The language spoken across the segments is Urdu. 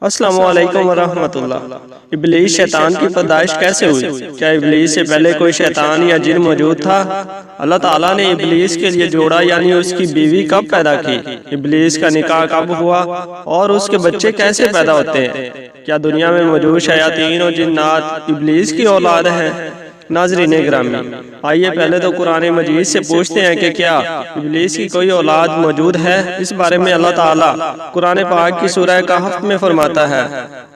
السلام علیکم ورحمۃ اللہ۔ ابلیس شیطان کی پیدائش کیسے ہوئی؟ کیا ابلیس سے پہلے کوئی شیطان یا جن موجود تھا؟ اللہ تعالیٰ نے ابلیس کے لیے جوڑا یعنی اس کی بیوی کب پیدا کی؟ ابلیس کا نکاح کب ہوا اور اس کے بچے کیسے پیدا ہوتے ہیں؟ کیا دنیا میں موجود شیاطین اور جنات ابلیس کی اولاد ہیں؟ ناظرین گرامی، آئیے پہلے تو قرآن مجید سے پوچھتے ہیں کہ کیا ابلیس کی کوئی اولاد موجود ہے؟ اس بارے میں اللہ تعالیٰ قرآن پاک کی سورہ کہف میں فرماتا ہے،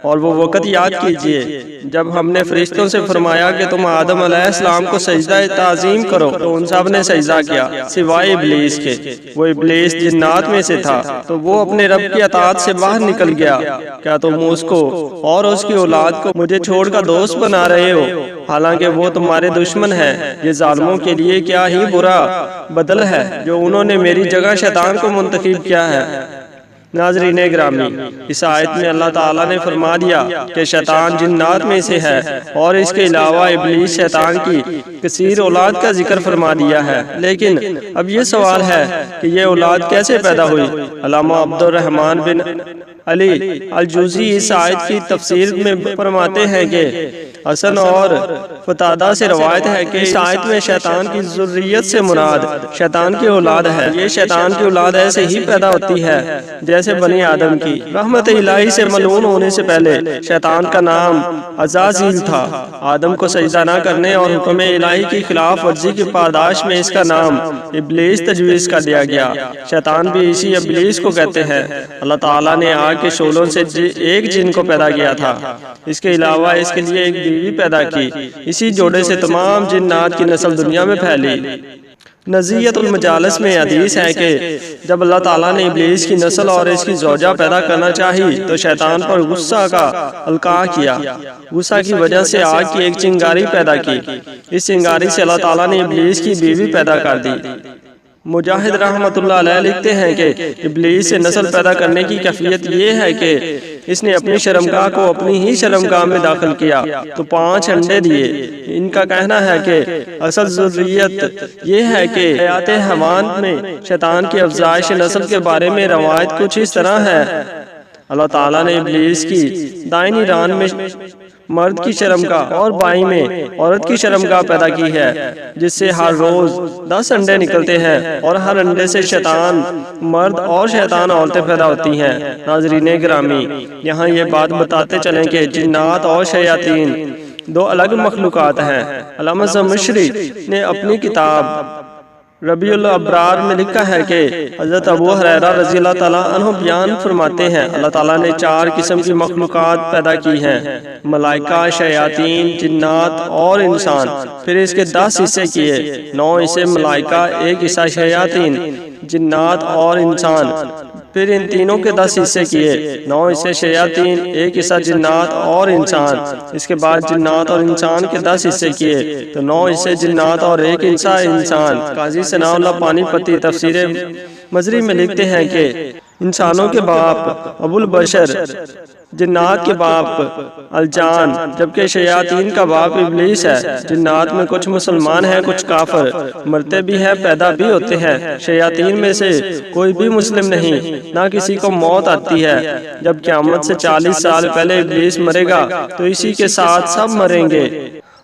اور وہ وقت یاد کیجئے جب ہم نے فرشتوں سے فرمایا کہ تم آدم علیہ السلام کو سجدہ تعظیم کرو، تو ان سب نے سجدہ کیا سوائے ابلیس کے۔ وہ ابلیس جنات میں سے تھا، تو وہ اپنے رب کی اطاعت سے باہر نکل گیا۔ کیا تم اس کو اور اس کی اولاد کو مجھے چھوڑ کر دوست بنا رہے ہو، حالانکہ وہ تمہارے دشمن ہیں؟ یہ ظالموں کے لیے کیا ہی برا بدل ہے جو انہوں نے میری جگہ شیطان کو منتخب کیا ہے۔ ناظرین گرامی، اس آیت میں اللہ تعالیٰ نے فرما دیا کہ شیطان جنات میں سے ہے، اور اس کے علاوہ ابلیس شیطان کی کثیر اولاد کا ذکر فرما دیا ہے۔ لیکن اب یہ سوال ہے کہ یہ اولاد کیسے پیدا ہوئی؟ علامہ عبد الرحمن بن علی الجوزی اس آیت کی تفسیر میں فرماتے ہیں کہ حسن اور قتادہ سے روایت ہے کہ اس آیت میں شیطان کی ذریت سے مراد شیطان کی اولاد ہے۔ یہ شیطان کی اولاد ایسے ہی پیدا ہوتی ہے جیسے بنی آدم کی۔ رحمت الہی سے ملعون ہونے سے پہلے شیطان کا نام عزازیل تھا۔ آدم کو سجدہ نہ کرنے اور حکم الہی کی خلاف ورزی کی پاداش میں اس کا نام ابلیس تجویز کر دیا گیا۔ شیطان بھی اسی ابلیس کو کہتے ہیں۔ اللہ تعالیٰ نے آگ کے شعلوں سے ایک جن کو پیدا کیا تھا، اس کے علاوہ اس کے لیے ایک بیوی پیدا کی۔ اسی جوڑے سے تمام جنات کی نسل دنیا میں پھیلی۔ نزیت المجالس میں حدیث ہے کہ جب اللہ تعالیٰ نے ابلیس کی نسل اور اس کی زوجہ پیدا کرنا چاہی تو شیطان پر غصہ کا القاء کیا۔ غصہ کی وجہ سے آگ کی ایک چنگاری پیدا کی۔ اس چنگاری سے اللہ تعالیٰ نے ابلیس کی بیوی پیدا کر دی۔ مجاہد رحمت اللہ علیہ لکھتے ہیں کہ ابلیس سے نسل پیدا کرنے کی کیفیت یہ ہے کہ اس نے اپنی شرمگاہ کو اپنی ہی شرمگاہ میں داخل کیا تو 5 انڈے دیے۔ ان کا کہنا ہے کہ اصل ذریت یہ ہے کہ حیات حیوان میں شیطان کی افزائش نسل کے بارے میں روایت کچھ اس طرح ہے۔ اللہ تعالیٰ نے ابلیس کی دائنی ران میں مرد کی شرمگاہ اور بائیں میں عورت کی شرمگاہ پیدا کی ہے، جس سے ہر روز 10 انڈے نکلتے ہیں، اور ہر انڈے سے شیطان مرد اور شیطان عورتیں پیدا ہوتی ہیں۔ ناظرین گرامی، یہاں یہ بات بتاتے چلیں کہ جنات اور شیاطین 2 الگ مخلوقات ہیں۔ علامہ زمخشری نے اپنی کتاب ربیع الابرار میں لکھا ہے کہ حضرت ابو ہریرہ رضی اللہ تعالیٰ عنہ بیان فرماتے ہیں اللہ تعالیٰ نے 4 قسم کی مخلوقات پیدا کی ہیں: ملائکہ، شیاطین، جنات اور انسان۔ پھر اس کے 10 حصے کیے، 9 حصے ملائکہ، 1 حصہ شیاطین، جنات اور انسان۔ پھر ان تینوں کے 10 حصے کیے، 9 حصے شیاطین، 1 حصہ جنات اور انسان۔ اس کے بعد جنات اور انسان کے 10 حصے کیے تو 9 حصے جنات اور 1 حصہ انسان۔ قاضی ثناء اللہ پانی پتی تفسیر مزری میں لکھتے ہیں کہ انسانوں کے باپ ابو البشر، جنات کے باپ الجان، جبکہ شیاطین کا باپ ابلیس ہے۔ جنات میں کچھ مسلمان ہیں، کچھ کافر، مرتے بھی ہیں، پیدا بھی ہوتے ہیں۔ شیاطین میں سے کوئی بھی مسلم نہیں، نہ کسی کو موت آتی ہے۔ جب قیامت سے 40 سال پہلے ابلیس مرے گا تو اسی کے ساتھ سب مریں گے۔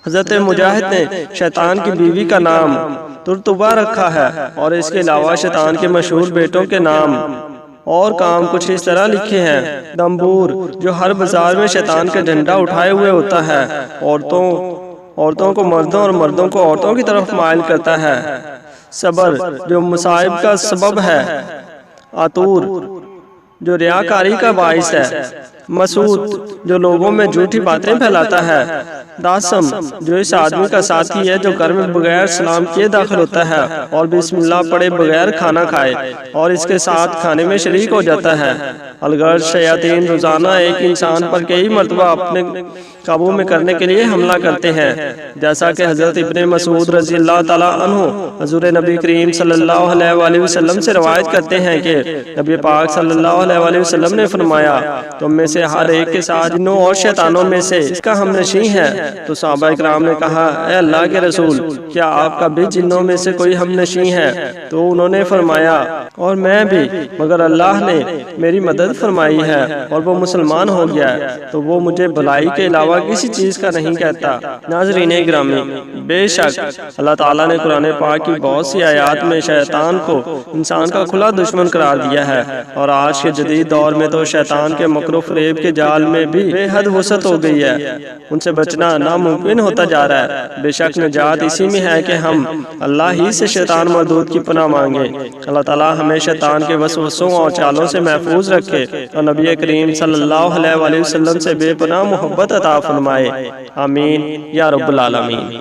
حضرت مجاہد نے شیطان کی بیوی کا نام ترتبہ رکھا ہے، اور اس کے علاوہ شیطان کے مشہور بیٹوں کے نام اور کام کچھ اس طرح لکھے ہیں: دمبور، جو ہر بازار میں شیطان کا جھنڈا اٹھائے ہوئے ہوتا ہے، عورتوں کو مردوں اور مردوں کو عورتوں کی طرف مائل کرتا ہے، صبر، جو مصائب کا سبب ہے، عطور، جو ریاکاری کا باعث ہے، مسعود، جو لوگوں میں جھوٹی باتیں پھیلاتا ہے، داسم، جو اس آدمی کا ساتھی ہے جو گھر میں بغیر سلام کیے داخل ہوتا ہے اور بسم اللہ پڑھے بغیر کھانا کھائے اور اس کے ساتھ کھانے میں شریک ہو جاتا ہے۔ الغرض شیاطین روزانہ ایک انسان پر کئی مرتبہ اپنے قابو میں کرنے کے لیے حملہ کرتے ہیں، جیسا کہ حضرت ابن مسعود رضی اللہ تعالیٰ عنہ حضور نبی کریم صلی اللہ علیہ وآلہ وسلم سے روایت کرتے ہیں کہ نبی پاک صلی اللہ علیہ وآلہ وسلم نے فرمایا تم میں سے ہر ایک کے ساتھ جنوں اور شیطانوں میں سے اس کا ہم نشیں ہے۔ تو صحابہ اکرام نے کہا اے اللہ کے رسول، کیا آپ کا بھی جنوں میں سے کوئی ہم نشیں ہے؟ تو انہوں نے فرمایا اور میں بھی، مگر اللہ نے میری مدد فرمائی ہے اور وہ مسلمان ہو گیا ہے، تو وہ مجھے بھلائی کے علاوہ کسی چیز کا نہیں کہتا۔ ناظرین گرامی، بے شک اللہ تعالیٰ نے قرآن پاک کی بہت سی آیات میں شیطان کو انسان کا کھلا دشمن قرار دیا ہے، اور آج کے جدید دور میں تو شیطان کے مکر و فریب کے جال میں بھی بے حد وسعت ہو گئی ہے، ان سے بچنا ناممکن ہوتا جا رہا ہے۔ بے شک نجات اسی میں ہے کہ ہم اللہ ہی سے شیطان مردود کی پناہ مانگیں۔ اللہ تعالیٰ ہمیں شیطان کے وسوسوں اور چالوں سے محفوظ رکھے اور نبی کریم صلی اللہ علیہ وآلہ وسلم سے بے پناہ محبت عطا فرمائے، آمین یا رب العالمین۔